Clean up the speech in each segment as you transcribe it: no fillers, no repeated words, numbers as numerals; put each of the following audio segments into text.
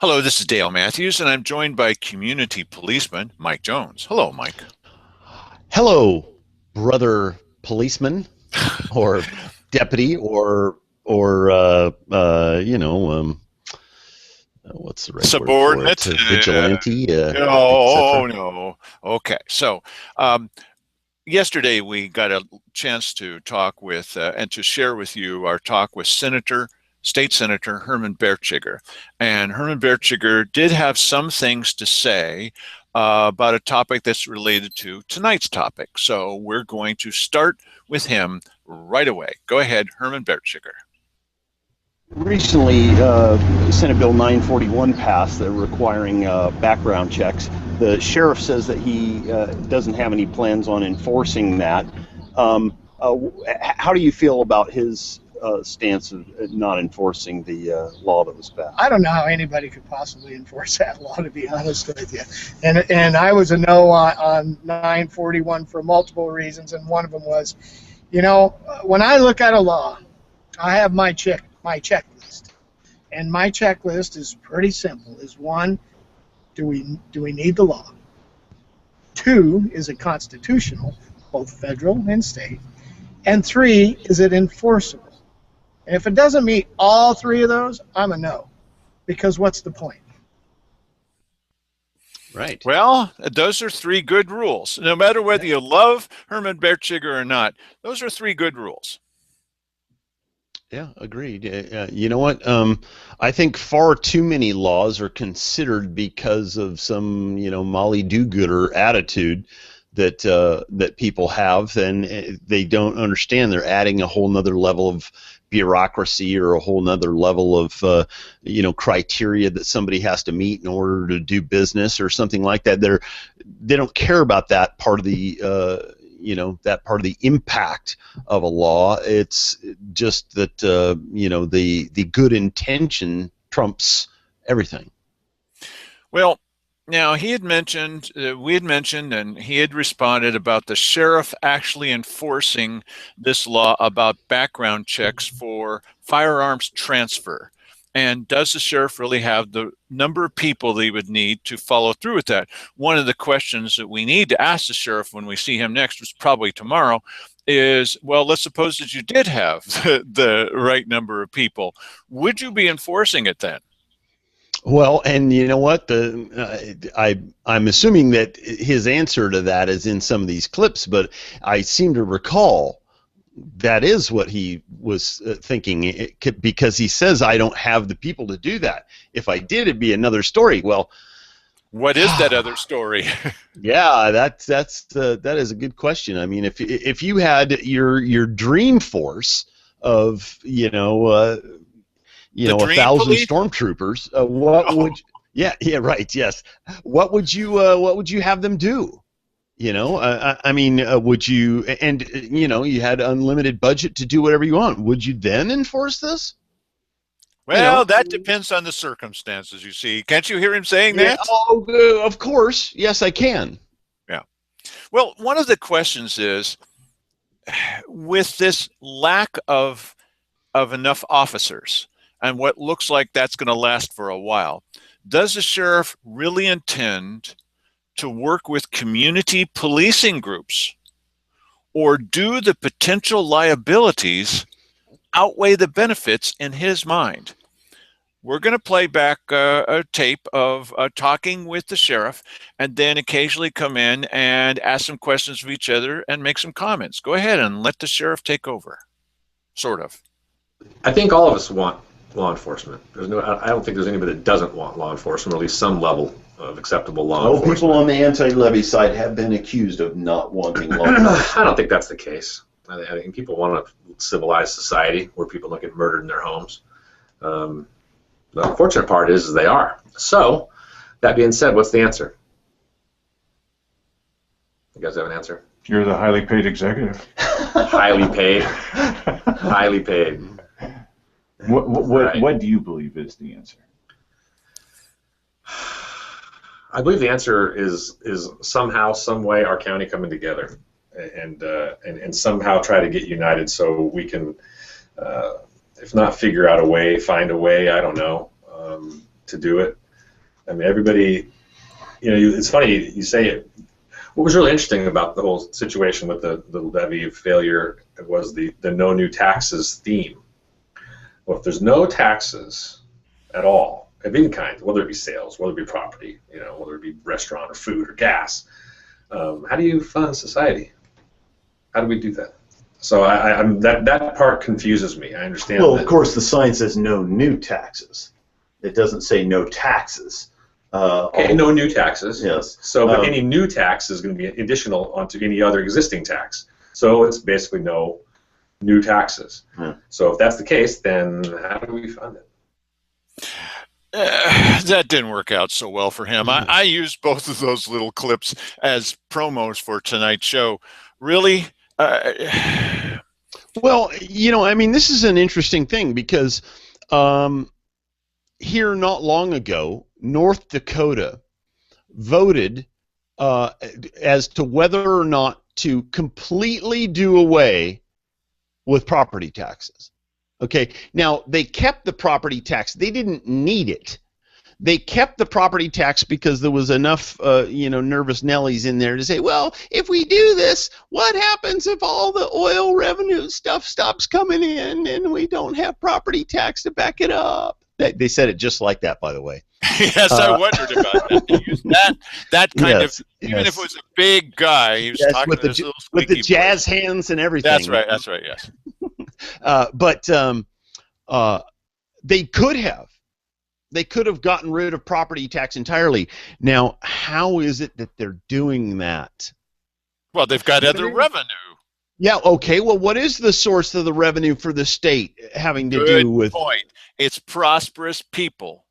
Hello, this is Dale Matthews, and I'm joined by community policeman Mike Jones. Hello, Mike. Hello, brother policeman or deputy or what's the right word for it? Subordinate? Vigilante, No, etc. no. Okay, so um, yesterday we got a chance to talk with and to share with you our talk with State Senator Herman Bertschiger. And Herman Bertschiger did have some things to say about a topic that's related to tonight's topic. So we're going to start with him right away. Go ahead, Herman Bertschiger. Recently, Senate Bill 941 passed that requiring background checks. The sheriff says that he doesn't have any plans on enforcing that. How do you feel about his stance of not enforcing the law that was passed? I don't know how anybody could possibly enforce that law, to be honest with you. And I was a no on 941 for multiple reasons, and one of them was, when I look at a law, I have my checklist, and my checklist is pretty simple. Is one, do we need the law? Two, is it constitutional, both federal and state? And three, is it enforceable? And if it doesn't meet all three of those, I'm a no, because what's the point? Right. Well, those are three good rules. No matter whether you love Herman Bertschiger or not, those are three good rules. Yeah, agreed. You know what? I think far too many laws are considered because of some, Molly do-gooder attitude that people have, and they don't understand. They're adding a whole nother level of bureaucracy or a whole nother level of criteria that somebody has to meet in order to do business or something like that. They don't care about that part of the that part of the impact of a law. It's just that the good intention trumps everything. Well, now we had mentioned, and he had responded about the sheriff actually enforcing this law about background checks for firearms transfer. And does the sheriff really have the number of people that he would need to follow through with that? One of the questions that we need to ask the sheriff when we see him next, which is probably tomorrow, is, well, let's suppose that you did have the right number of people. Would you be enforcing it then? Well, and you know what? I'm assuming that his answer to that is in some of these clips, but I seem to recall that is what he was thinking, because he says, I don't have the people to do that. If I did, it'd be another story. Well, what is that other story? Yeah, that is a good question. I mean, if you had your dream force of 1,000 stormtroopers, what would you have them do? Would you, and you had unlimited budget to do whatever you want, would you then enforce this? Well, that depends on the circumstances, you see. Can't you hear him saying that? Oh, of course. Yes, I can. Yeah. Well, one of the questions is, with this lack of enough officers and what looks like that's going to last for a while, does the sheriff really intend to work with community policing groups, or do the potential liabilities outweigh the benefits in his mind? We're going to play back a tape of talking with the sheriff, and then occasionally come in and ask some questions of each other and make some comments. Go ahead and let the sheriff take over, sort of. I think all of us want law enforcement. I don't think there's anybody that doesn't want law enforcement, or at least some level of acceptable law enforcement. People on the anti-levy side have been accused of not wanting law enforcement. I don't think that's the case. I think people want a civilized society where people don't get murdered in their homes. The unfortunate part is they are. So, that being said, what's the answer? You guys have an answer? You're the highly paid executive. Highly paid. Highly paid. What do you believe is the answer? I believe the answer is somehow, some way, our county coming together and somehow try to get united so we can, if not figure out a way, find a way, I don't know, to do it. I mean, everybody, it's funny you say it. What was really interesting about the whole situation with the levy failure was the no new taxes theme. Well, if there's no taxes at all, of any kind, whether it be sales, whether it be property, whether it be restaurant or food or gas, how do you fund society? How do we do that? So that part confuses me. I understand. Well, of course, the sign says no new taxes. It doesn't say no taxes. Okay, no new taxes. Yes. So, but any new tax is going to be additional onto any other existing tax. So it's basically no new taxes. So if that's the case, then how do we fund it? That didn't work out so well for him. I used both of those little clips as promos for tonight's show. Really? Well, I mean, this is an interesting thing because here not long ago, North Dakota voted as to whether or not to completely do away with property taxes. Okay, now they kept the property tax. They didn't need it. They kept the property tax because there was enough, nervous Nellies in there to say, well, if we do this, what happens if all the oil revenue stuff stops coming in and we don't have property tax to back it up? They said it just like that, by the way. Yes, I wondered about that. They used that kind of, even if it was a big guy, he was talking with this little with the squeaky jazz voice. hands and everything. That's right, yes. But they could have gotten rid of property tax entirely. Now, how is it that they're doing that? Well, they've got other revenue. Yeah, okay. Well, what is the source of the revenue for the state having to do with? Good point. It's prosperous people.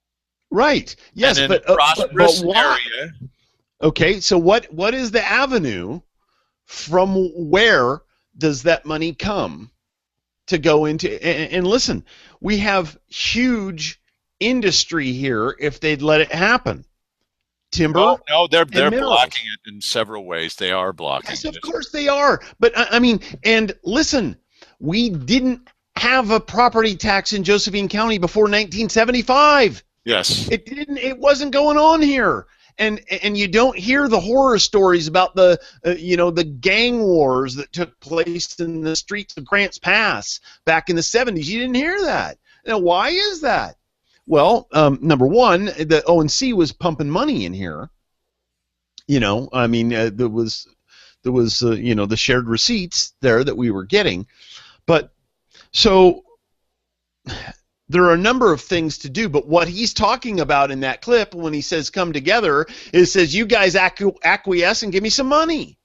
Right. Yes, and in but a prosperous why? area. Okay, so what is the avenue from where does that money come to go into? And listen, we have huge industry here if they'd let it happen. Timber. Oh, no, they're minerals. blocking it in several ways. They are blocking Yes, it. of course they are. But I mean, and listen, we didn't have a property tax in Josephine County before 1975. Yes. It didn't. It wasn't going on here. And you don't hear the horror stories about the the gang wars that took place in the streets of Grants Pass back in the 70s. You didn't hear that. Now, why is that? Well, number one, the ONC was pumping money in here. I mean, there was the shared receipts there that we were getting, but so there are a number of things to do. But what he's talking about in that clip when he says come together is says you guys acquiesce and give me some money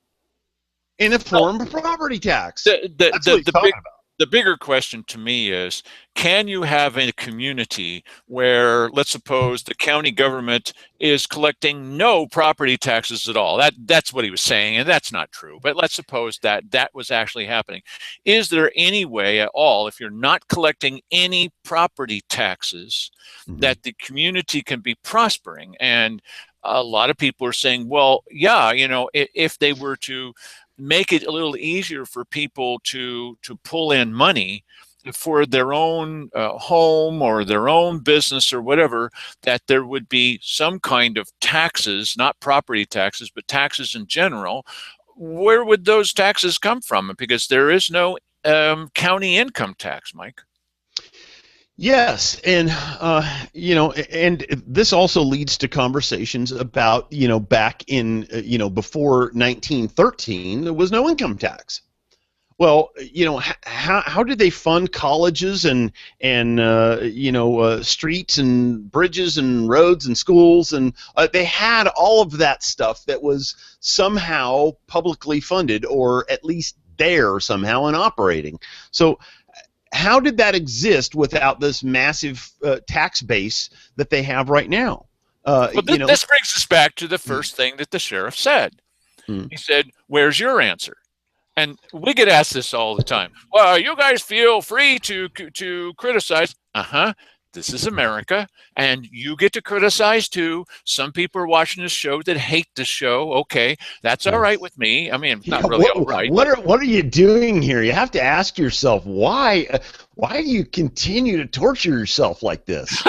in the form of property tax. That's what he's talking about. The bigger question to me is, can you have a community where, let's suppose, the county government is collecting no property taxes at all? That's what he was saying, and that's not true. But let's suppose that was actually happening. Is there any way at all, if you're not collecting any property taxes, that the community can be prospering? And a lot of people are saying, well, yeah, if they were to make it a little easier for people to pull in money for their own home or their own business or whatever, that there would be some kind of taxes, not property taxes, but taxes in general. Where would those taxes come from? Because there is no county income tax, Mike. Yes, and and this also leads to conversations about back in before 1913 there was no income tax. Well, how did they fund colleges and streets and bridges and roads and schools, and they had all of that stuff that was somehow publicly funded or at least there somehow and operating. So how did that exist without this massive tax base that they have right now? Well, this brings us back to the first thing that the sheriff said. He said, "Where's your answer?" And we get asked this all the time. Well, you guys feel free to criticize. This is America, and you get to criticize too. Some people are watching this show that hate the show. Okay, that's all right with me. I mean, not really all right. What are you doing here? You have to ask yourself why do you continue to torture yourself like this?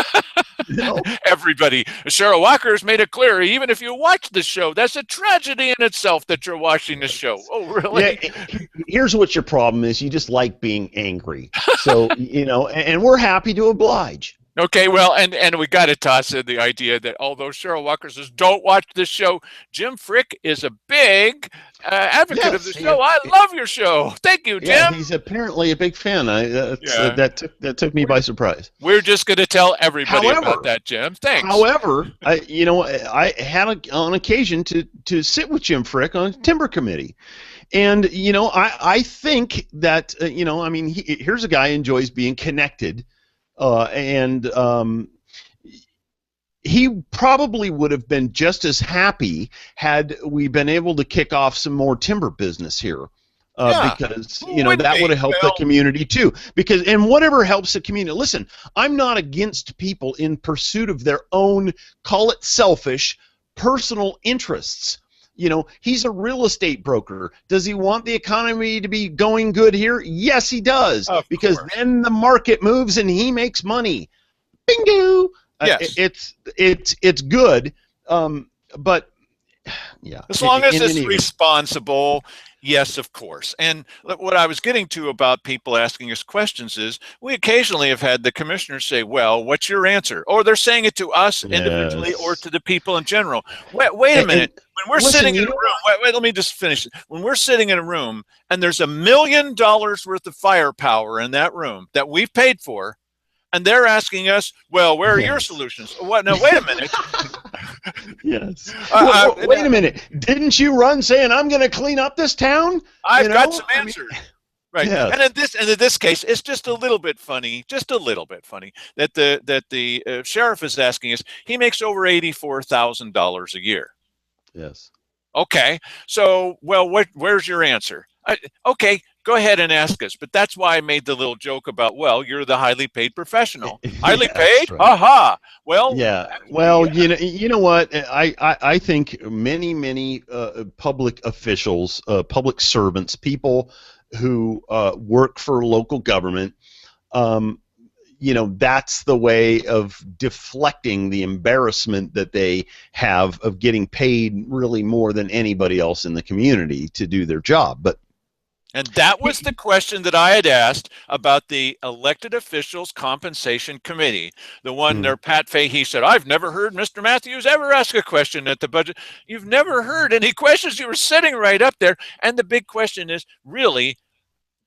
No. Everybody, Cheryl Walker has made it clear, even if you watch the show, that's a tragedy in itself that you're watching the show. Oh, really? Yeah, here's what your problem is. You just like being angry. So, and we're happy to oblige. Okay, well, and we got to toss in the idea that although Cheryl Walker says don't watch this show, Jim Frick is a big advocate of the show. I love your show. Thank you, Jim. Yeah, he's apparently a big fan. That took me by surprise. We're just going to tell everybody about that, Jim. Thanks. However, I had on occasion to sit with Jim Frick on a timber committee. And, I think that, here's a guy who enjoys being connected. He probably would have been just as happy had we been able to kick off some more timber business here. Because that would have helped the community too. And whatever helps the community. Listen, I'm not against people in pursuit of their own, call it selfish, personal interests. He's a real estate broker. Does he want the economy to be going good here? Yes, he does. Because then the market moves and he makes money. Bingo. Yes. It's good. But yeah. As long as it's responsible, yes, of course. And what I was getting to about people asking us questions is we occasionally have had the commissioners say, well, what's your answer? Or they're saying it to us individually or to the people in general. Wait a minute. When we're sitting in a room, wait, let me just finish it. When we're sitting in a room and there's $1 million worth of firepower in that room that we've paid for, and they're asking us, well, where are your solutions? What? No, wait a minute. Yes. Wait a minute. Didn't you run saying I'm going to clean up this town? I've got some answers. Right. Yes. And in this case, it's just a little bit funny, that the sheriff is asking us. He makes over $84,000 a year. Yes. Okay. So, well, where's your answer? Okay, go ahead and ask us. But that's why I made the little joke about, well, you're the highly paid professional. Highly paid? Right. Aha. Well, yeah. Well, you know what? I think many public officials, public servants, people who work for local government, that's the way of deflecting the embarrassment that they have of getting paid really more than anybody else in the community to do their job. And that was the question that I had asked about the elected officials compensation committee. The one there, Pat Fahey said, I've never heard Mr. Matthews ever ask a question at the budget. You've never heard any questions. You were sitting right up there. And the big question is, really,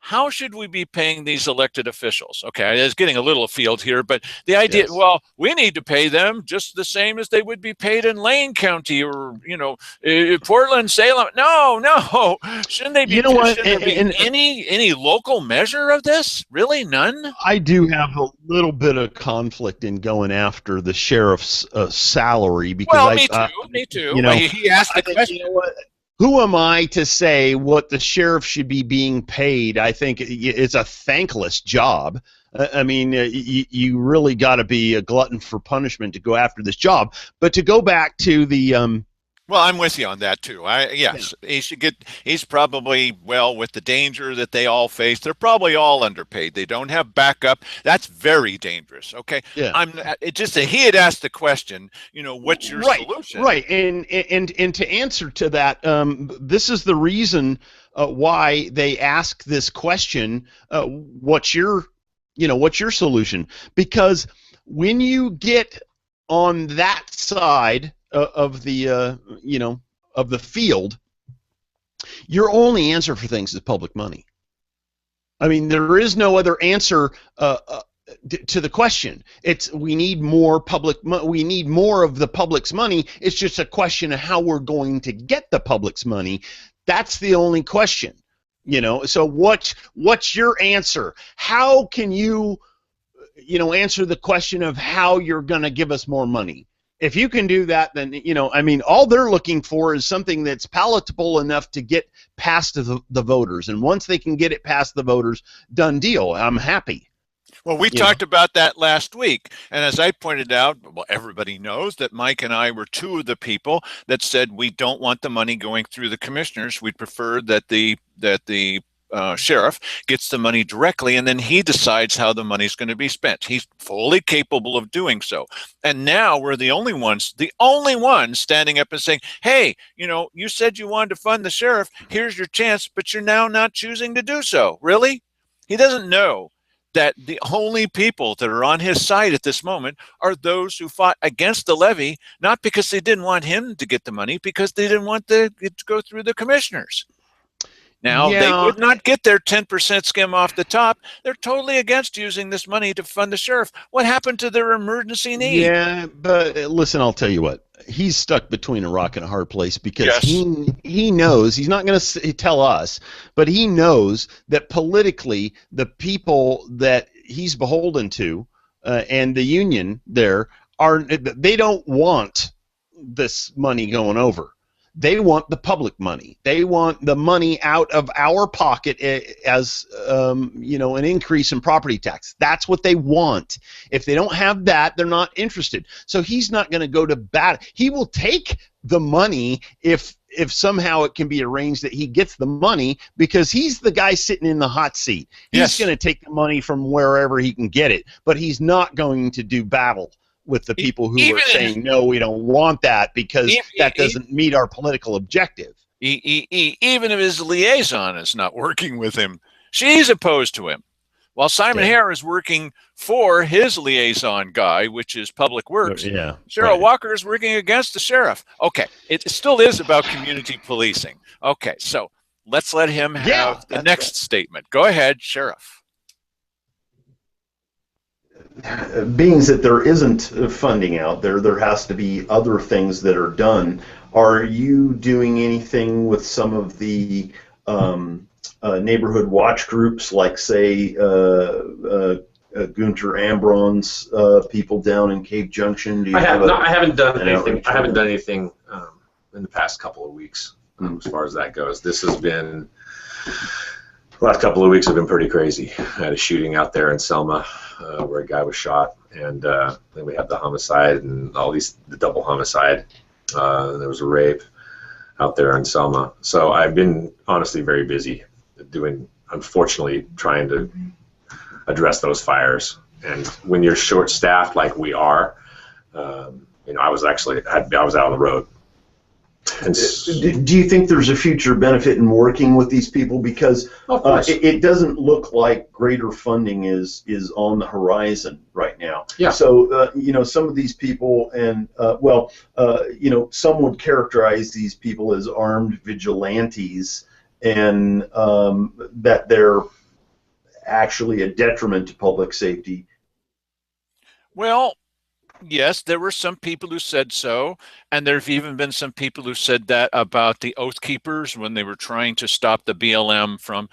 how should we be paying these elected officials? Okay, it's getting a little afield here, but the idea, well, we need to pay them just the same as they would be paid in Lane County or, Portland, Salem. No. Shouldn't they be, any local measure of this? Really? None? I do have a little bit of conflict in going after the sheriff's salary because me too. He asked the question. Who am I to say what the sheriff should be being paid? I think it's a thankless job. You really got to be a glutton for punishment to go after this job. But to go back to the well, I'm with you on that too. Yes, he should get. He's probably, with the danger that they all face, they're probably all underpaid. They don't have backup. That's very dangerous. Okay. Yeah. It's just that he had asked the question. What's your solution? Right. And to answer to that, this is the reason why they ask this question. What's your solution? Because when you get on that side of the field, your only answer for things is public money. There is no other answer to the question. We need more we need more of the public's money. It's just a question of how we're going to get the public's money. That's the only question. So what's your answer? How can you answer the question of how you're going to give us more money? If you can do that, then, all they're looking for is something that's palatable enough to get past the voters. And once they can get it past the voters, done deal. I'm happy. Well, we talked about that last week. And as I pointed out, everybody knows that Mike and I were two of the people that said we don't want the money going through the commissioners. We prefer that the sheriff gets the money directly, and then he decides how the money's going to be spent. He's fully capable of doing so. And now we're the only ones standing up and saying, hey, you said you wanted to fund the sheriff. Here's your chance, but you're now not choosing to do so. Really? He doesn't know that the only people that are on his side at this moment are those who fought against the levy, not because they didn't want him to get the money, because they didn't want it to go through the commissioners. Now, they would not get their 10% skim off the top. They're totally against using this money to fund the sheriff. What happened to their emergency need? Yeah, but listen, I'll tell you what. He's stuck between a rock and a hard place because he knows, he's not going to tell us, but he knows that politically the people that he's beholden to and the union there they don't want this money going over. They want the public money. They want the money out of our pocket as an increase in property tax. That's what they want. If they don't have that, they're not interested. So he's not going to go to bat. He will take the money if somehow it can be arranged that he gets the money, because he's the guy sitting in the hot seat. He's going to take the money from wherever he can get it, but he's not going to do battle with the people who are saying, no, we don't want that because that doesn't meet our political objective. Even if his liaison is not working with him, she's opposed to him. While Simon Hare is working for his liaison guy, which is Public Works, Cheryl Walker is working against the sheriff. Okay, it still is about community policing. Okay, so let's let him have the next statement. Go ahead, Sheriff. Being that there isn't funding out there, there has to be other things that are done. Are you doing anything with some of the neighborhood watch groups, like say Gunter Ambron's people down in Cave Junction? I haven't done anything. I haven't done anything in the past couple of weeks as far as that goes. This has been. The last couple of weeks have been pretty crazy. I had a shooting out there in Selma where a guy was shot, and then we had the homicide and the double homicide. There was a rape out there in Selma. So I've been honestly very busy unfortunately, trying to address those fires. And when you're short-staffed like we are, I was out on the road. And do you think there's a future benefit in working with these people? Because it doesn't look like greater funding is on the horizon right now. Yeah. So some of these people, and some would characterize these people as armed vigilantes, and that they're actually a detriment to public safety. Well, yes, there were some people who said so, and there have even been some people who said that about the Oath Keepers when they were trying to stop the BLM from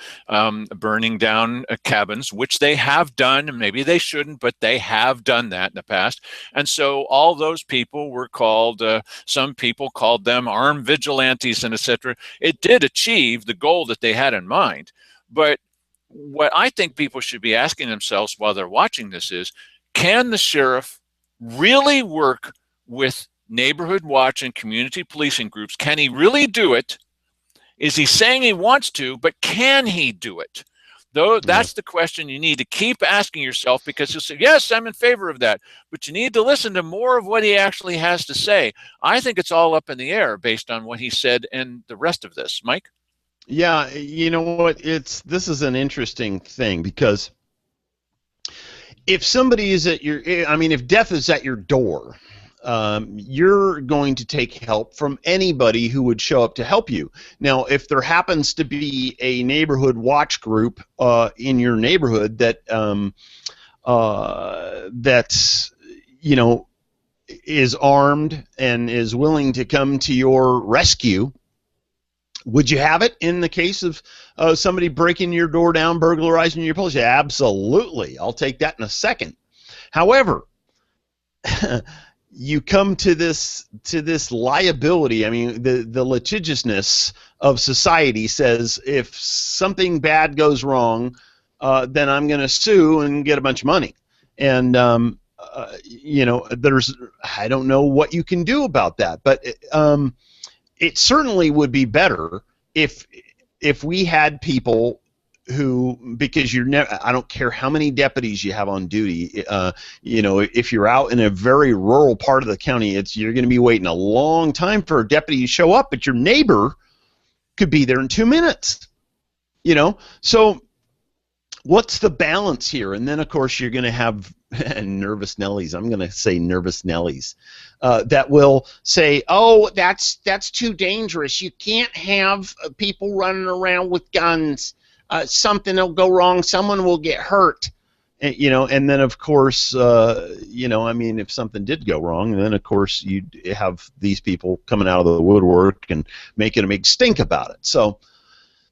burning down cabins, which they have done. Maybe they shouldn't, but they have done that in the past. And so all those people were called, some people called them armed vigilantes and etc. It did achieve the goal that they had in mind. But what I think people should be asking themselves while they're watching this is, can the sheriff really work with neighborhood watch and community policing groups? Can he really do it? Is he saying he wants to, but can he do it? Though that's the question you need to keep asking yourself, because you'll say, yes, I'm in favor of that, but you need to listen to more of what he actually has to say. I think it's all up in the air based on what he said and the rest of this. Mike? Yeah, you know what? This is an interesting thing, because if somebody is if death is at your door, you're going to take help from anybody who would show up to help you. Now, if there happens to be a neighborhood watch group in your neighborhood that's is armed and is willing to come to your rescue, would you have it in the case of somebody breaking your door down, burglarizing your place? Yeah, absolutely. I'll take that in a second. However, you come to this liability. I mean, the litigiousness of society says if something bad goes wrong, then I'm going to sue and get a bunch of money. And I don't know what you can do about that, but it certainly would be better if we had people who, because you're never, I don't care how many deputies you have on duty, you know, if you're out in a very rural part of the county, you're going to be waiting a long time for a deputy to show up, but your neighbor could be there in 2 minutes, you know. So what's the balance here? And then, of course, you're going to have nervous Nellies. I'm going to say nervous Nellies that will say, "Oh, that's too dangerous. You can't have people running around with guns. Something will go wrong. Someone will get hurt." And, you know, and then of course, you know, I mean, if something did go wrong, then of course you'd have these people coming out of the woodwork and making a big stink about it. So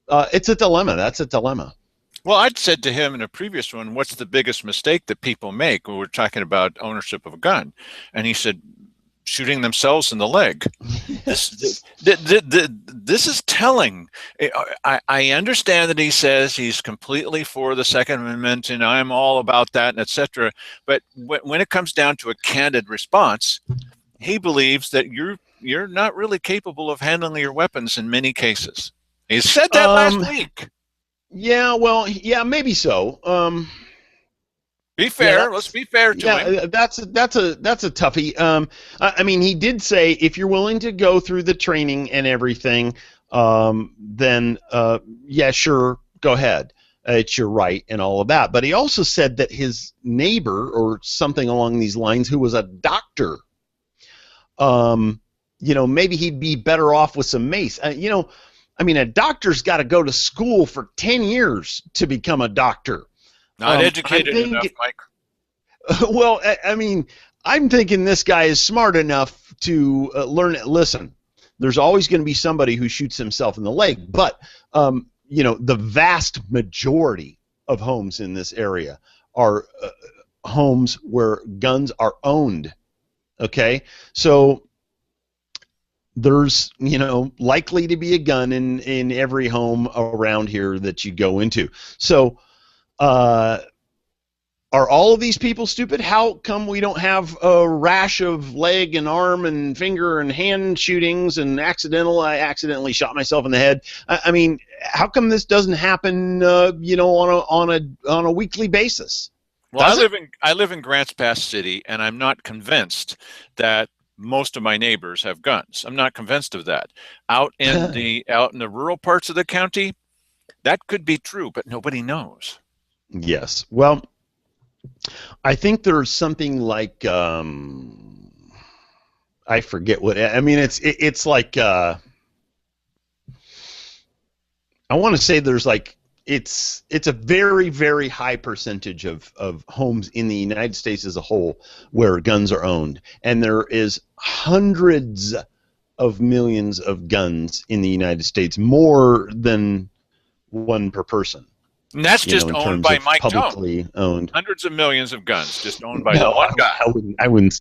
it's a dilemma. That's a dilemma. Well, I'd said to him in a previous one, what's the biggest mistake that people make when we're talking about ownership of a gun? And he said, shooting themselves in the leg. This is telling. I understand that he says he's completely for the Second Amendment and I'm all about that, and etc. But when it comes down to a candid response, he believes that you're not really capable of handling your weapons in many cases. He said that last week. Yeah, well, yeah, maybe so. Be fair. Yeah, Let's be fair to him. Yeah, that's a toughie. I mean, he did say if you're willing to go through the training and everything, then yeah, sure, go ahead. It's your right and all of that. But he also said that his neighbor or something along these lines, who was a doctor, you know, maybe he'd be better off with some mace. You know, I mean, a doctor's got to go to school for 10 years to become a doctor. Not educated enough, Mike. Well, I mean, I'm thinking this guy is smart enough to learn it. Listen, there's always going to be somebody who shoots himself in the leg, but you know, the vast majority of homes in this area are homes where guns are owned. Okay, so there's, you know, likely to be a gun in every home around here that you go into. So are all of these people stupid? How come we don't have a rash of leg and arm and finger and hand shootings and I accidentally shot myself in the head? I mean, how come this doesn't happen, you know, on a weekly basis? Well, I live in Grants Pass City, and I'm not convinced that most of my neighbors have guns. I'm not convinced of that. Out in the rural parts of the county, that could be true, but nobody knows. Yes. Well, I think there's something like I forget what. I mean, it's like I want to say there's like it's a very, very high percentage of homes in the United States as a whole where guns are owned, and there is hundreds of millions of guns in the United States, more than one per person. And that's just owned by Mike publicly owned. Hundreds of millions of guns just owned by one guy. I wouldn't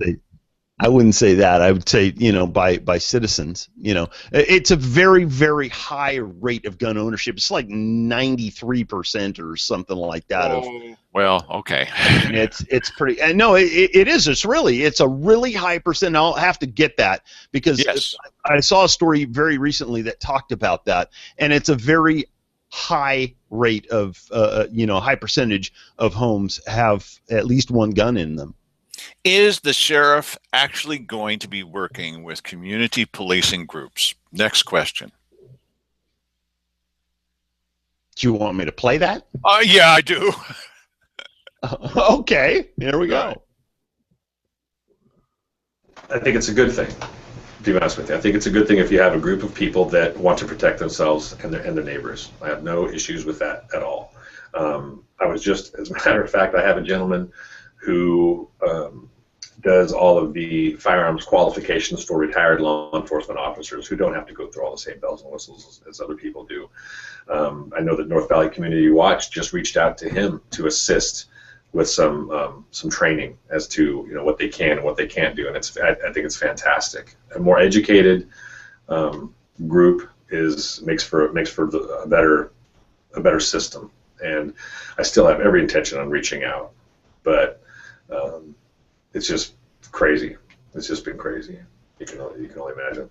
say that. I would say, you know, by citizens. You know, it's a very, very high rate of gun ownership. It's like 93% or something like that. Well, okay. I mean, it's pretty. And no, it is. It's a really high percent. I'll have to get that because yes. I saw a story very recently that talked about that, and it's a very high rate of you know, high percentage of homes have at least one gun in them. Is the sheriff actually going to be working with community policing groups? Next question. Do you want me to play that? Yeah, I do. Okay, here we go. I think it's a good thing, to be honest with you. I think it's a good thing if you have a group of people that want to protect themselves and their neighbors. I have no issues with that at all. I was just, as a matter of fact, I have a gentleman who does all of the firearms qualifications for retired law enforcement officers who don't have to go through all the same bells and whistles as other people do. I know that North Valley Community Watch just reached out to him to assist with some training as to, you know, what they can and what they can't do, and I think it's fantastic. A more educated group makes for a better system, and I still have every intention on reaching out, but it's just crazy. It's just been crazy. You can only imagine.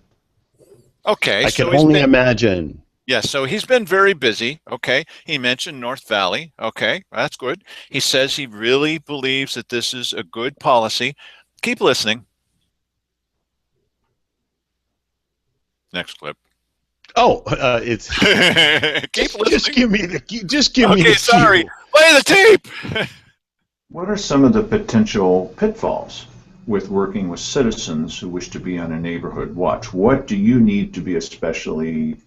Okay, I can only imagine. Yeah, so he's been very busy. Okay. He mentioned North Valley. Okay, that's good. He says he really believes that this is a good policy. Keep listening. Next clip. Oh, it's Keep just listening. give me the just give me Okay, the sorry. cue. Play the tape. What are some of the potential pitfalls with working with citizens who wish to be on a neighborhood watch? What do you need to be especially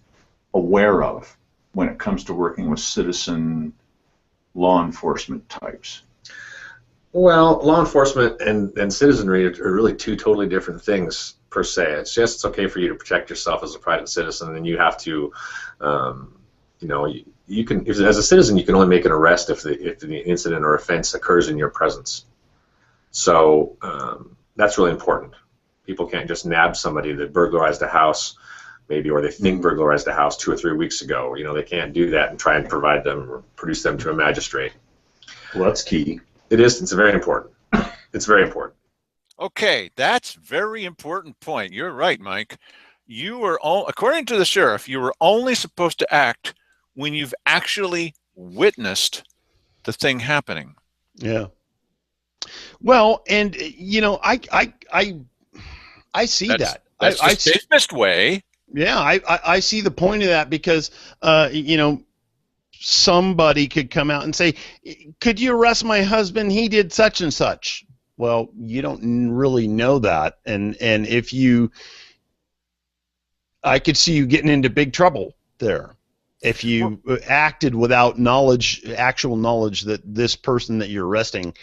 aware of when it comes to working with citizen law enforcement types? Well, law enforcement and citizenry are really two totally different things per se. It's okay for you to protect yourself as a private citizen, and you have to, you know, you can as a citizen you can only make an arrest if the incident or offense occurs in your presence. So that's really important. People can't just nab somebody that burglarized a house, maybe, or they think burglarized a house 2 or 3 weeks ago. You know, they can't do that and try and provide them or produce them to a magistrate. Well, that's key. It is. It's very important. It's very important. Okay, that's very important point. You're right, Mike. You were according to the sheriff, you were only supposed to act when you've actually witnessed the thing happening. Yeah. Well, and I see that. That's the I safest way. Yeah, I see the point of that because somebody could come out and say, "Could you arrest my husband? He did such and such." Well, you don't really know that, and if you, I could see you getting into big trouble there if you acted without knowledge, actual knowledge that this person that you're arresting,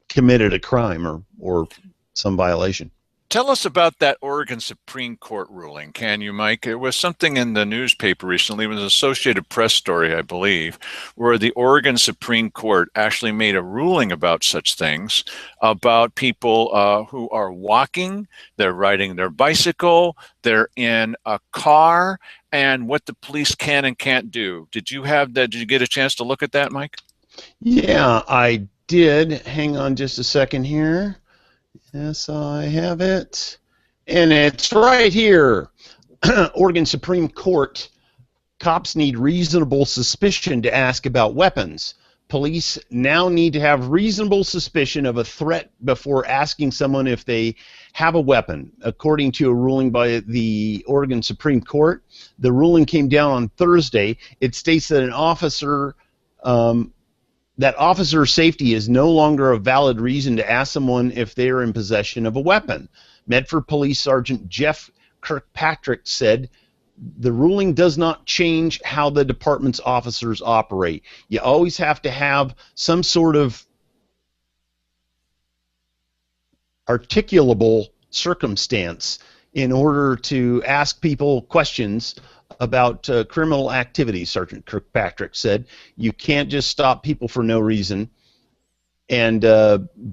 committed a crime or some violation. Tell us about that Oregon Supreme Court ruling, can you, Mike? It was something in the newspaper recently. It was an Associated Press story, I believe, where the Oregon Supreme Court actually made a ruling about such things, about people who are walking, they're riding their bicycle, they're in a car, and what the police can and can't do. Did you have that? Did you get a chance to look at that, Mike? Yeah, I did. Hang on just a second here. Yes, I have it. And it's right here. Oregon Supreme Court. Cops need reasonable suspicion to ask about weapons. Police now need to have reasonable suspicion of a threat before asking someone if they have a weapon. According to a ruling by the Oregon Supreme Court, the ruling came down on Thursday. It states that that officer safety is no longer a valid reason to ask someone if they are in possession of a weapon. Medford Police Sergeant Jeff Kirkpatrick said, "The ruling does not change how the department's officers operate. You always have to have some sort of articulable circumstance in order to ask people questions about criminal activity," Sergeant Kirkpatrick said. "You can't just stop people for no reason and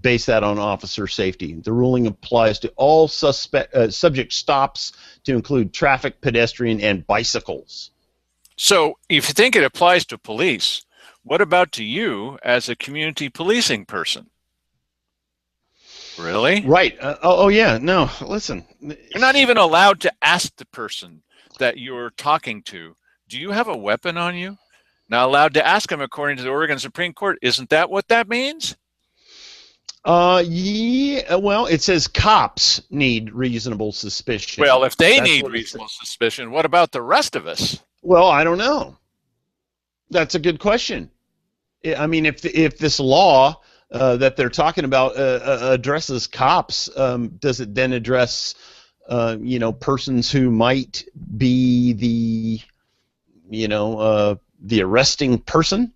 base that on officer safety. The ruling applies to all subject stops to include traffic, pedestrian, and bicycles." So if you think it applies to police, what about to you as a community policing person? Really? Right. Oh, yeah. No, listen. You're not even allowed to ask the person that you're talking to, do you have a weapon on you? Not allowed to ask them according to the Oregon Supreme Court. Isn't that what that means? Yeah, well, it says cops need reasonable suspicion. Well, if they That's need what reasonable suspicion, what about the rest of us? Well, I don't know. That's a good question. I mean, if this law that they're talking about addresses cops, does it then address persons who might be the arresting person?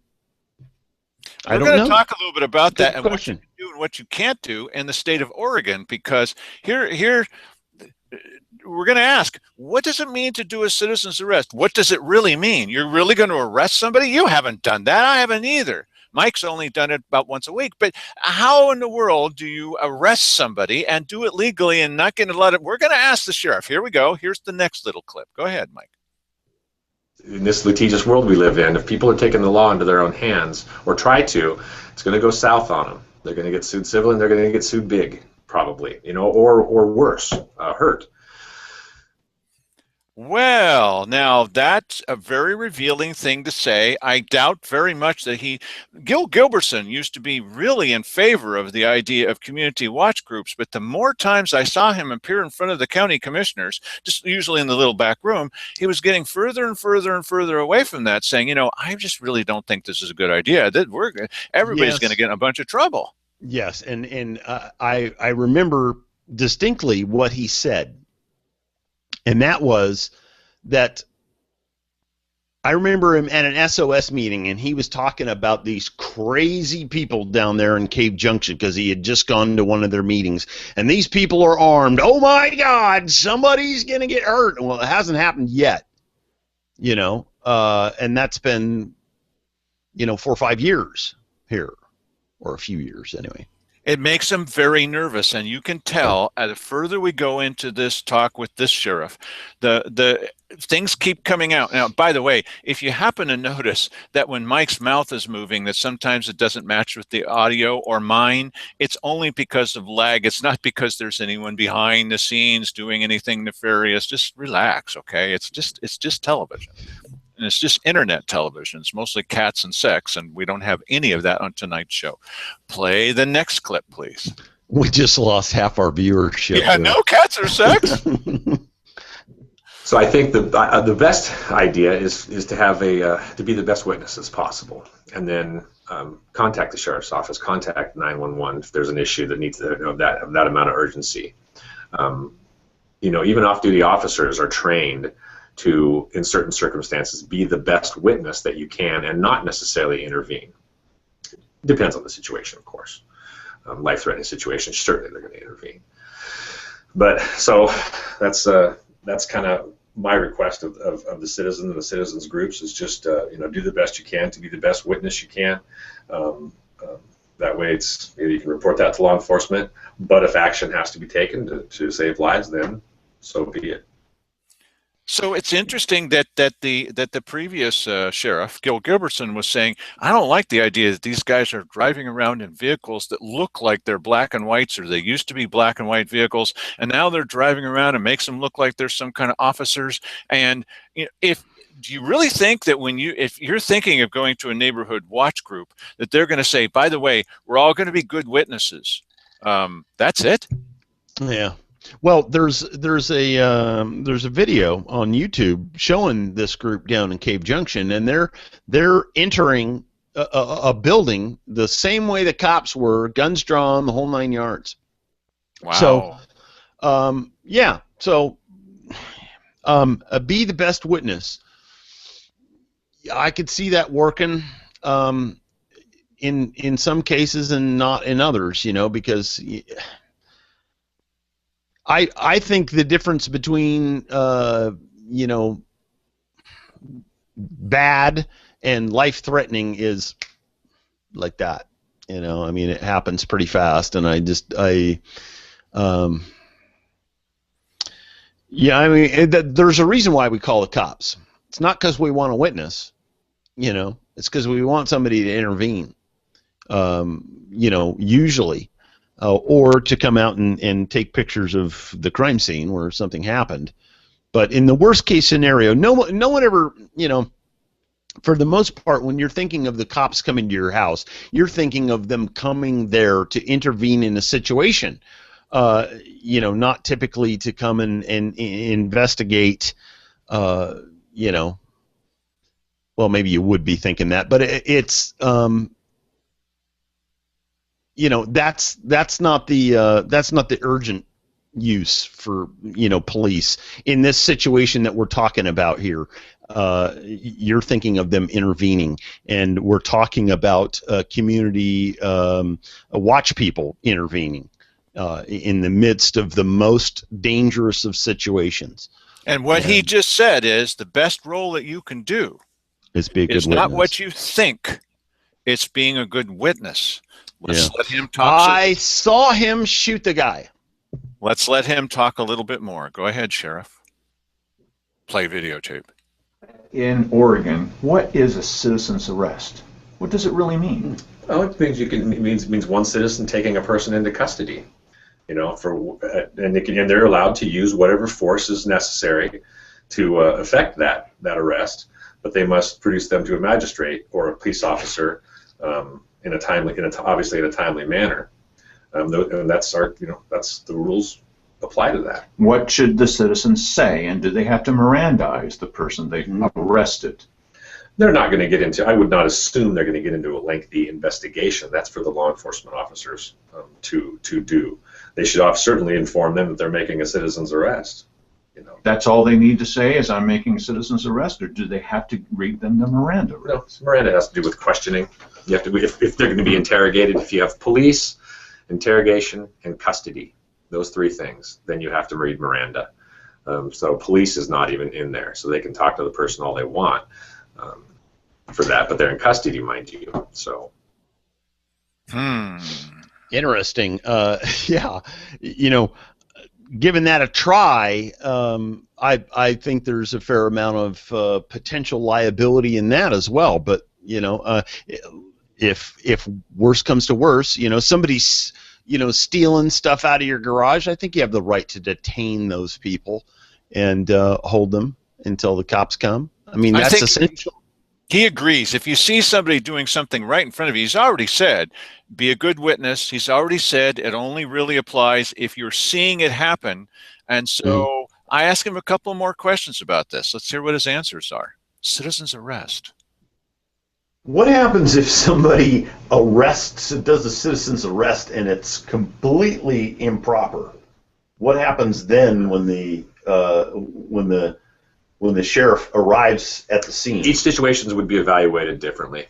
We're going to talk a little bit about that and what you can do and what you can't do in the state of Oregon, because here we're going to ask, what does it mean to do a citizen's arrest? What does it really mean? You're really going to arrest somebody? You haven't done that. I haven't either. Mike's only done it about once a week. But how in the world do you arrest somebody and do it legally and not get a lot of... We're going to ask the sheriff. Here we go. Here's the next little clip. Go ahead, Mike. In this litigious world we live in, if people are taking the law into their own hands or try to, it's going to go south on them. They're going to get sued civil and they're going to get sued big, probably, or worse, hurt. Well, now that's a very revealing thing to say. I doubt very much that Gil Gilbertson used to be really in favor of the idea of community watch groups, but the more times I saw him appear in front of the county commissioners, just usually in the little back room, he was getting further and further and further away from that, saying, I just really don't think this is a good idea. Everybody's going to Yes. get in a bunch of trouble. Yes, and I remember distinctly what he said, and that was that I remember him at an SOS meeting, and he was talking about these crazy people down there in Cave Junction because he had just gone to one of their meetings, and these people are armed. Oh my God, somebody's gonna get hurt. Well, it hasn't happened yet, and that's been 4 or 5 years here, or a few years anyway. It makes them very nervous, and you can tell the further we go into this talk with this sheriff, the things keep coming out. Now, by the way, if you happen to notice that when Mike's mouth is moving, that sometimes it doesn't match with the audio or mine, it's only because of lag. It's not because there's anyone behind the scenes doing anything nefarious. Just relax, okay? It's just television. And it's just internet television. It's mostly cats and sex, and we don't have any of that on tonight's show. Play the next clip, please. We just lost half our viewership. Yeah, no cats or sex. So I think the best idea is to have to be the best witness as possible, and then contact the sheriff's office, contact 911 if there's an issue that needs that amount of urgency. Even off-duty officers are trained to, in certain circumstances, be the best witness that you can and not necessarily intervene. Depends on the situation, of course. Life-threatening situations, certainly they're going to intervene. But so that's kind of my request of the citizen and the citizens groups is just do the best you can to be the best witness you can. That way, you can report that to law enforcement. But if action has to be taken to save lives, then so be it. So it's interesting that the previous sheriff, Gil Gilbertson, was saying, I don't like the idea that these guys are driving around in vehicles that look like they're black and whites, or they used to be black and white vehicles, and now they're driving around and makes them look like they're some kind of officers. And do you really think that if you're thinking of going to a neighborhood watch group, that they're going to say, by the way, we're all going to be good witnesses? That's it? Yeah. Well, there's a video on YouTube showing this group down in Cave Junction, and they're entering a building the same way the cops were, guns drawn, the whole 9 yards. Wow. So, yeah. So, be the best witness. I could see that working in some cases and not in others, because. I think the difference between bad and life-threatening is like that. I mean, it happens pretty fast, and there's a reason why we call the cops. It's not because we want to witness, it's because we want somebody to intervene, usually. Or to come out and take pictures of the crime scene where something happened. But in the worst case scenario, no one ever, for the most part, when you're thinking of the cops coming to your house, you're thinking of them coming there to intervene in a situation, not typically to come and investigate, well, maybe you would be thinking that, but it's that's not the urgent use for police in this situation that we're talking about here. You're thinking of them intervening, and we're talking about community watch people intervening in the midst of the most dangerous of situations. And what he just said is the best role that you can do is be a good it's witness. not what you think, it's being a good witness. Let's let him talk. I saw him shoot the guy. Let's let him talk a little bit more. Go ahead, Sheriff. Play videotape. In Oregon, what is a citizen's arrest? What does it really mean? Well, it means one citizen taking a person into custody. And they're allowed to use whatever force is necessary to effect that arrest, but they must produce them to a magistrate or a police officer obviously in a timely manner. And that's that's the rules apply to that. What should the citizens say, and do they have to Mirandize the person they arrested? They're not going to get into, I would not assume they're going to get into a lengthy investigation. That's for the law enforcement officers to do. They should certainly inform them that they're making a citizen's arrest. That's all they need to say is, I'm making a citizen's arrest, or do they have to read them the Miranda? No, Miranda has to do with questioning. You have to, if they're going to be interrogated, if you have police, interrogation, and custody, those three things, then you have to read Miranda. So police is not even in there, so they can talk to the person all they want for that, but they're in custody, mind you. So. Interesting. Yeah, given that a try, I think there's a fair amount of potential liability in that as well. But if worse comes to worse, somebody's stealing stuff out of your garage, I think you have the right to detain those people and hold them until the cops come. I mean, that's essential. He agrees. If you see somebody doing something right in front of you, he's already said, be a good witness. He's already said it only really applies if you're seeing it happen. And so I asked him a couple more questions about this. Let's hear what his answers are. Citizen's arrest. What happens if somebody does a citizen's arrest and it's completely improper? What happens then when the sheriff arrives at the scene? Each situation would be evaluated differently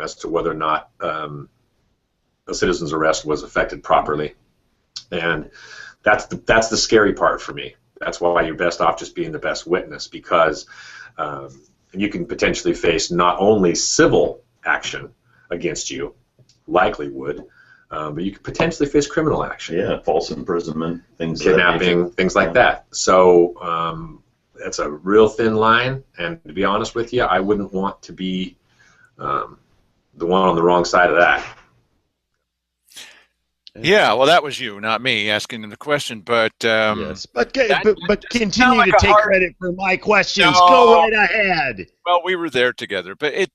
as to whether or not a citizen's arrest was effected properly, and that's the scary part for me. That's why you're best off just being the best witness, because you can potentially face not only civil action against you, likely would, but you could potentially face criminal action. Yeah, false imprisonment, kidnapping, things like that. So. That's a real thin line, and to be honest with you, I wouldn't want to be the one on the wrong side of that. Yeah, well, that was you, not me, asking him the question. But yes, but continue to take credit for my questions. No. Go right ahead. Well, we were there together, but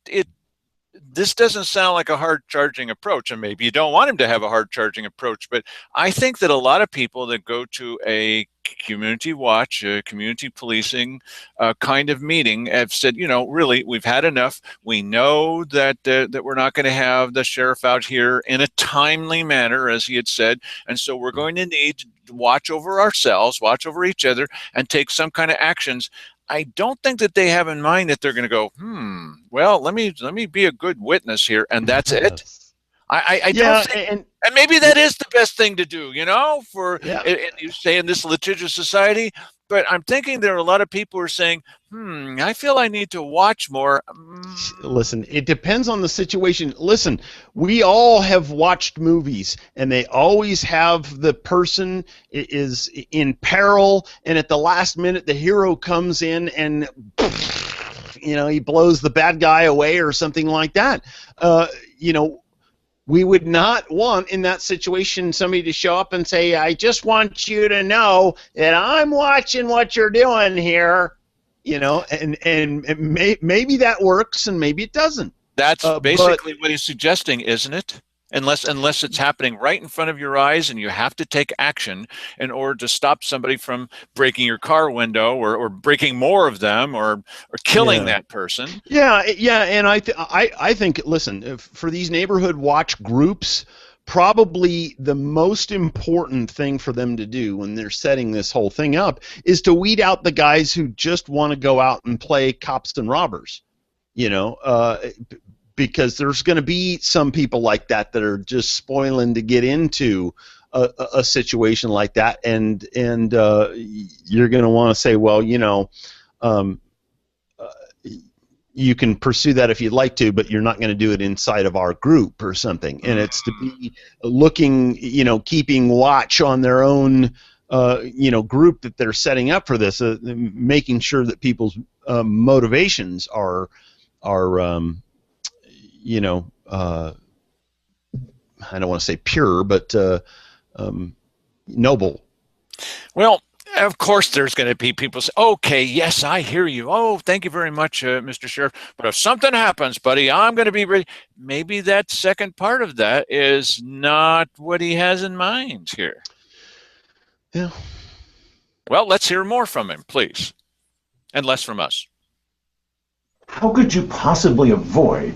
this doesn't sound like a hard-charging approach, and maybe you don't want him to have a hard-charging approach, but I think that a lot of people that go to a community watch, community policing kind of meeting have said, really, we've had enough. We know that we're not going to have the sheriff out here in a timely manner, as he had said, and so we're going to need to watch over ourselves, watch over each other, and take some kind of actions. I don't think that they have in mind that they're going to go, well, let me be a good witness here, and that's it. I don't think, and maybe that is the best thing to do, you say in this litigious society. But I'm thinking there are a lot of people who are saying, I feel I need to watch more. Listen, it depends on the situation. Listen, we all have watched movies, and they always have the person is in peril, and at the last minute, the hero comes in and, he blows the bad guy away or something like that. We would not want in that situation somebody to show up and say, I just want you to know that I'm watching what you're doing here, and maybe that works and maybe it doesn't. That's basically what he's suggesting, isn't it? Unless it's happening right in front of your eyes and you have to take action in order to stop somebody from breaking your car window or breaking more of them or killing that person. Yeah, and I think, listen, for these neighborhood watch groups, probably the most important thing for them to do when they're setting this whole thing up is to weed out the guys who just want to go out and play cops and robbers, because there's going to be some people like that are just spoiling to get into a situation like that, and you're going to want to say, well, you can pursue that if you'd like to, but you're not going to do it inside of our group or something. And it's to be looking, keeping watch on their own, group that they're setting up for this, making sure that people's motivations are I don't want to say pure, but noble. Well, Of course, there's going to be people say, okay, yes, I hear you. Oh, thank you very much, Mr. Sheriff. But if something happens, buddy, I'm going to be ready. Maybe that second part of that is not what he has in mind here. Yeah. Well, let's hear more from him, please, and less from us. How could you possibly avoid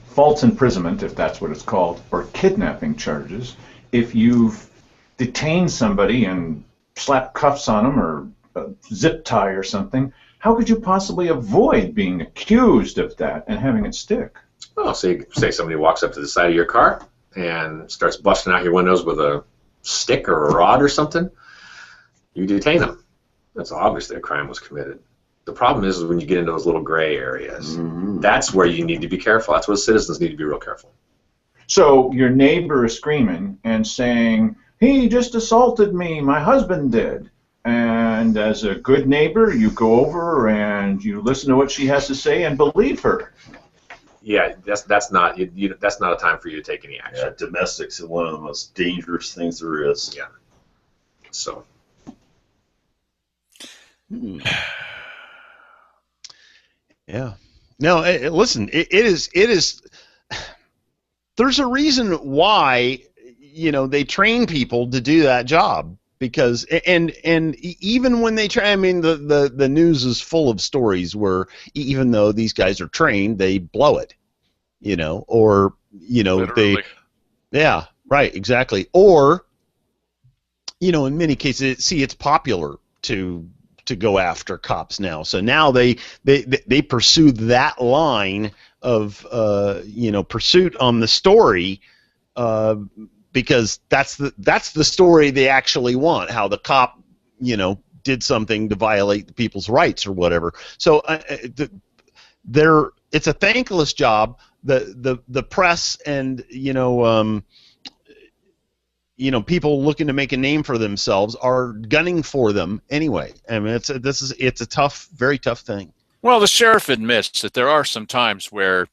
false imprisonment, if that's what it's called, or kidnapping charges if you've detained somebody and slapped cuffs on them or a zip tie or something? How could you possibly avoid being accused of that and having it stick? Oh, say somebody walks up to the side of your car and starts busting out your windows with a stick or a rod or something. You detain them. That's obviously a crime was committed. The problem is when you get into those little gray areas. Mm-hmm. That's where you need to be careful. That's where citizens need to be real careful. So your neighbor is screaming and saying, he just assaulted me, my husband did. And as a good neighbor, you go over and you listen to what she has to say and believe her. Yeah, that's not that's not a time for you to take any action. Yeah, domestics is one of the most dangerous things there is. Yeah. So. Yeah. No, listen, it is. There's a reason why, they train people to do that job, because, and even when they train, I mean, the news is full of stories where even though these guys are trained, they blow it, or, Literally. yeah, right, exactly. Or, in many cases, it's popular to go after cops now. So now they pursue that line of pursuit on the story, because that's the story they actually want. How the cop did something to violate the people's rights or whatever. So it's a thankless job. The press and people looking to make a name for themselves are gunning for them anyway. I mean, it's a tough, very tough thing. Well, the sheriff admits that there are some times where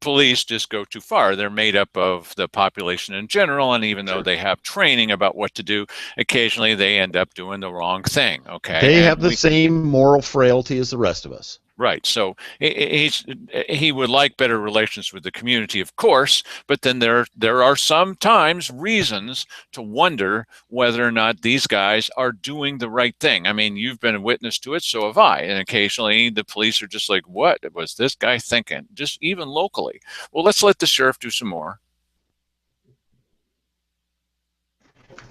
police just go too far. They're made up of the population in general, and even though they have training about what to do, occasionally they end up doing the wrong thing. Okay, they have the same moral frailty as the rest of us. Right. So he would like better relations with the community, of course, but then there are sometimes reasons to wonder whether or not these guys are doing the right thing. I mean, you've been a witness to it, so have I. And occasionally the police are just like, what was this guy thinking? Just even locally. Well, let's let the sheriff do some more.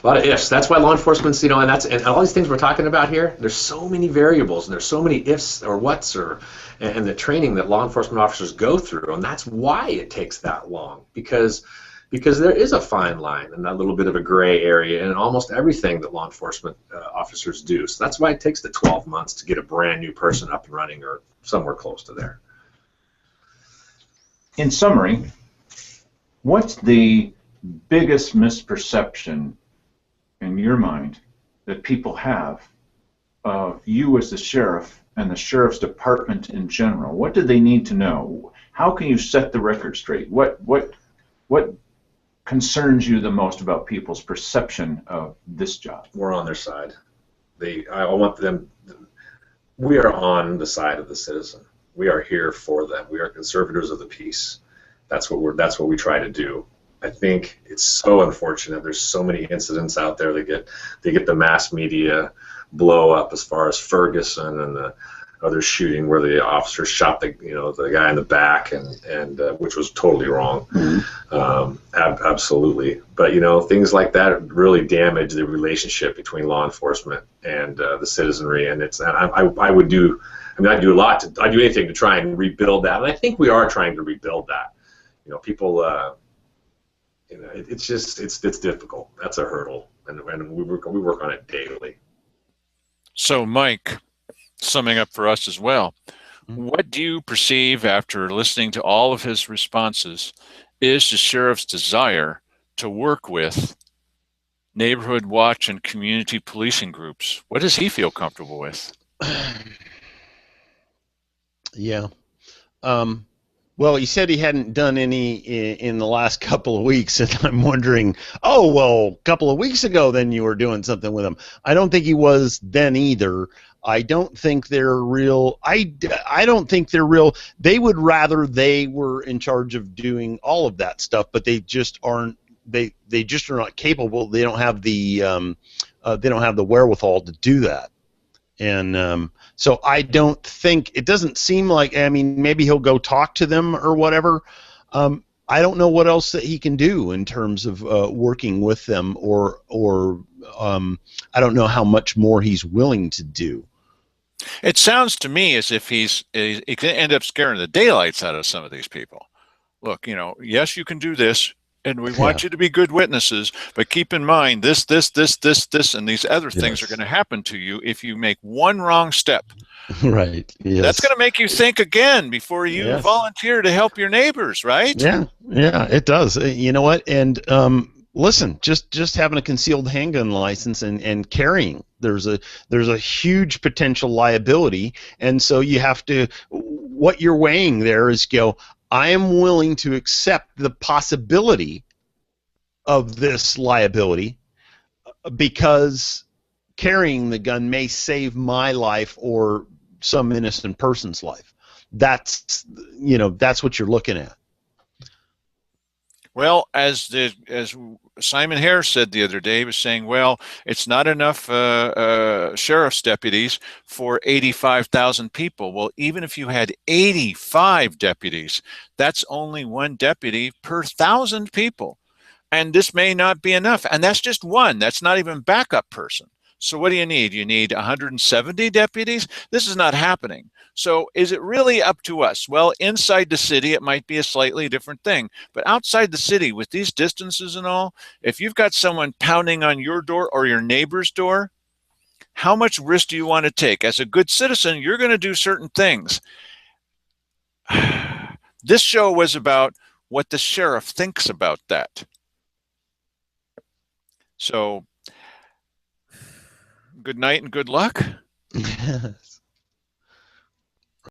A lot of ifs. That's why law enforcement's, and all these things we're talking about here, there's so many variables and there's so many ifs or whats and the training that law enforcement officers go through, and that's why it takes that long, because there is a fine line and that little bit of a gray area in almost everything that law enforcement officers do. So that's why it takes the 12 months to get a brand new person up and running, or somewhere close to there. In summary, what's the biggest misperception in your mind that people have of you as the sheriff and the sheriff's department in general? What do they need to know? How can you set the record straight? What concerns you the most about people's perception of this job? We're on their side. I want them. We are on the side of the citizen. We are here for them. We are conservators of the peace. That's what we try to do. I think it's so unfortunate. There's so many incidents out there that get the mass media blow up, as far as Ferguson and the other shooting where the officer shot the guy in the back, and which was totally wrong. Mm-hmm. Absolutely. But things like that really damage the relationship between law enforcement and the citizenry. And I do anything to try and rebuild that, and I think we are trying to rebuild that. People. It's difficult. That's a hurdle, and we work on it daily. So, Mike, summing up for us as well, what do you perceive after listening to all of his responses is the sheriff's desire to work with neighborhood watch and community policing groups? What does he feel comfortable with? Yeah. Well, he said he hadn't done any in the last couple of weeks, and I'm wondering, oh, well, a couple of weeks ago, then you were doing something with him. I don't think he was then either. I don't think they're real. I don't think they're real. They would rather they were in charge of doing all of that stuff, but they just aren't. They just are not capable. They don't have the wherewithal to do that. And so I don't think, it doesn't seem like, I mean, maybe he'll go talk to them or whatever. I don't know what else that he can do in terms of working with them, or I don't know how much more he's willing to do. It sounds to me as if he can end up scaring the daylights out of some of these people. Look, yes, you can do this, and we want you to be good witnesses, but keep in mind this, and these other things are going to happen to you if you make one wrong step. Right. Yes. That's going to make you think again before you volunteer to help your neighbors, right? Yeah, it does. You know what? And listen, just having a concealed handgun license and carrying, there's a huge potential liability, and so you have to, what you're weighing there is I am willing to accept the possibility of this liability because carrying the gun may save my life or some innocent person's life. That's what you're looking at. Well, as Simon Harris said the other day, he was saying, well, it's not enough sheriff's deputies for 85,000 people. Well, even if you had 85 deputies, that's only one deputy per 1,000 people. And this may not be enough. And that's just one. That's not even backup person. So what do you need? You need 170 deputies? This is not happening. So is it really up to us? Well, inside the city, it might be a slightly different thing. But outside the city, with these distances and all, if you've got someone pounding on your door or your neighbor's door, how much risk do you want to take? As a good citizen, you're going to do certain things. This show was about what the sheriff thinks about that. So, good night and good luck. Yes.